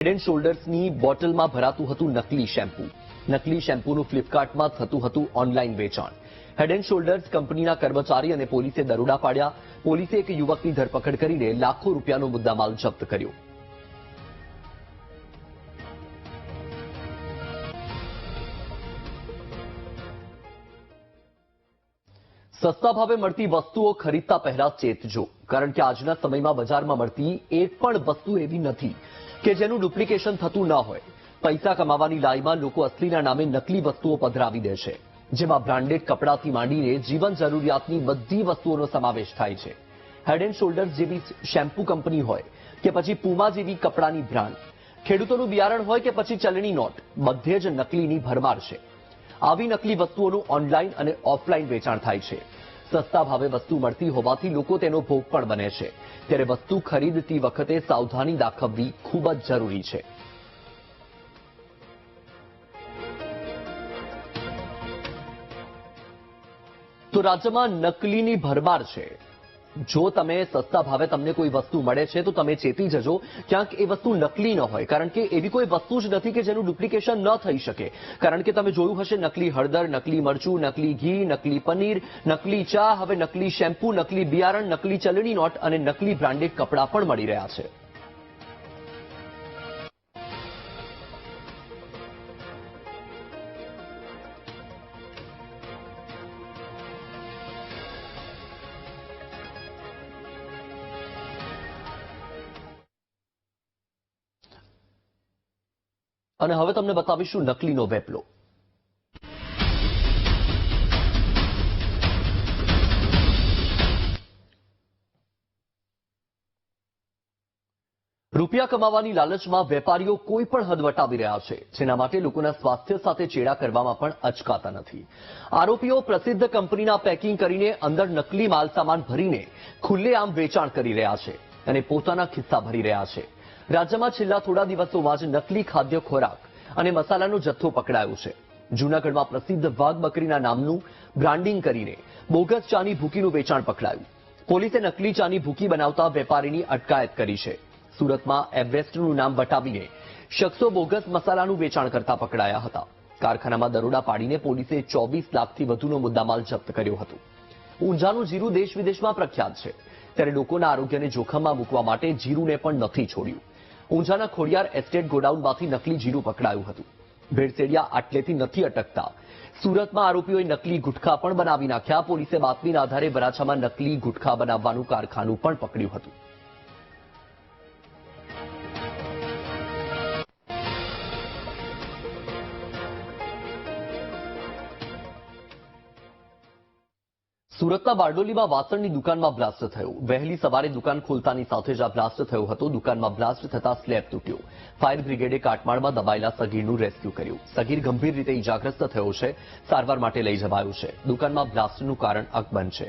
હેડ and શોલ્ડર્સની બોટલમાં ભરાતું હતું નકલી શેમ્પૂ. નકલી શેમ્પૂનું ફ્લિપકાર્ટમાં થતું હતું ઓનલાઈન વેચાણ. હેડ એન્ડ શોલ્ડર્સ કંપનીના કર્મચારી અને પોલીસે દરોડા પાડ્યા. પોલીસે એક યુવકની ધરપકડ કરીને લાખો રૂપિયાનો મુદ્દામાલ જપ્ત કર્યો. સસ્તા ભાવે મળતી વસ્તુઓ ખરીદતા પહેલા ચેતજો, કારણ કે આજના સમયમાં બજારમાં મળતી એક પણ વસ્તુ એવી નથી કે જેનું ડુપ્લિકેશન થતું ન હોય. પૈસા કમાવાની લાઈમાં લોકો અસલીના નામે નકલી વસ્તુઓ પધરાવી દે છે, જેમાં બ્રાન્ડેડ કપડાથી માંડીને જીવન જરૂરિયાતની બધી વસ્તુઓનો સમાવેશ થાય છે. હેડ એન્ડ શોલ્ડર્સ જેવી શેમ્પૂ કંપની હોય કે પછી પુમા જેવી કપડાની બ્રાન્ડ, ખેડૂતોનું બિયારણ હોય કે પછી ચલણી નોટ, બધે જ નકલીની ભરમાર છે. આવી નકલી વસ્તુઓનું ઓનલાઈન અને ઓફલાઈન વેચાણ થાય છે. સસ્તા ભાવે વસ્તુ મળતી હોવાથી લોકો તેનો ભોગ પણ બને છે. ત્યારે વસ્તુ ખરીદતી વખતે સાવધાની દાખવવી ખૂબ જ જરૂરી છે. તો રાજ્યમાં નકલીની ભરમાર છે. જો તમે સસ્તા ભાવે તમને કોઈ વસ્તુ મળે છે તો તમે ચેતી જજો, ક્યાંક એ વસ્તુ નકલી ન હોય, કારણ કે એવી કોઈ વસ્તુ જ નથી કે જેનું ડુપ્લિકેશન ન થઈ શકે. કારણ કે તમે જોયું હશે, નકલી હળદર, નકલી મરચું, નકલી ઘી, નકલી પનીર, નકલી ચા, હવે નકલી શેમ્પૂ, નકલી બિયારણ, નકલી ચલણી નોટ અને નકલી બ્રાન્ડેડ કપડાં પણ મળી રહ્યા છે. અને હવે તમને બતાવીશું નકલીનો વેપલો. રૂપિયા કમાવાની લાલચમાં વેપારીઓ કોઈ પણ હદ વટાવી રહ્યા છે, જેના માટે લોકોના સ્વાસ્થ્ય સાથે ચેડા કરવામાં પણ અચકાતા નથી. આરોપીઓ પ્રસિદ્ધ કંપનીના પેકિંગ કરીને અંદર નકલી માલસામાન ભરીને ખુલ્લેઆમ વેચાણ કરી રહ્યા છે અને પોતાના ખિસ્સા ભરી રહ્યા છે. રાજ્યમાં છેલ્લા થોડા દિવસોમાં જ નકલી ખાદ્ય ખોરાક અને મસાલાનો જથ્થો પકડાયો છે. જૂનાગઢમાં પ્રસિદ્ધ વાઘ બકરીના નામનું બ્રાન્ડિંગ કરીને બોગસ ચાની ભૂકીનું વેચાણ પકડાયું. પોલીસે નકલી ચાની ભૂકી બનાવતા વેપારીની અટકાયત કરી છે. સુરતમાં એવરેસ્ટનું નામ વટાવીને શખ્સો બોગસ મસાલાનું વેચાણ કરતા પકડાયા હતા. કારખાનામાં દરોડા પાડીને પોલીસે 24 લાખથી વધુનો મુદ્દામાલ જપ્ત કર્યો હતો. ઊંઝાનું જીરું દેશ વિદેશમાં પ્રખ્યાત છે, ત્યારે લોકોના આરોગ્યને જોખમમાં મૂકવા માટે જીરુને પણ નથી છોડ્યું. ઊંઝાના ખોડિયાર એસ્ટેટ ગોડાઉનમાંથી નકલી જીરું પકડાયું હતું. ભેળસેડિયા આટલેથી નથી અટકતા. સુરતમાં આરોપીઓએ નકલી ગુટખા પણ બનાવી નાખ્યા. પોલીસે બાતમીના આધારે વરાછામાં નકલી ગુટખા બનાવવાનું કારખાનું પણ પકડ્યું હતું. સુરતના બારડોલીમાં વાસણની દુકાનમાં બ્લાસ્ટ થયો. વહેલી સવારે દુકાન ખોલતાની સાથે જ આ બ્લાસ્ટ થયો હતો. દુકાનમાં બ્લાસ્ટ થતા સ્લેબ તૂટ્યો. ફાયર બ્રિગેડે કાટમાળમાં દબાયેલા સગીરનું રેસ્ક્યુ કર્યું. સગીર ગંભીર રીતે ઇજાગ્રસ્ત થયો છે, સારવાર માટે લઈ જવાયો છે. દુકાનમાં બ્લાસ્ટનું કારણ અકબંધ છે.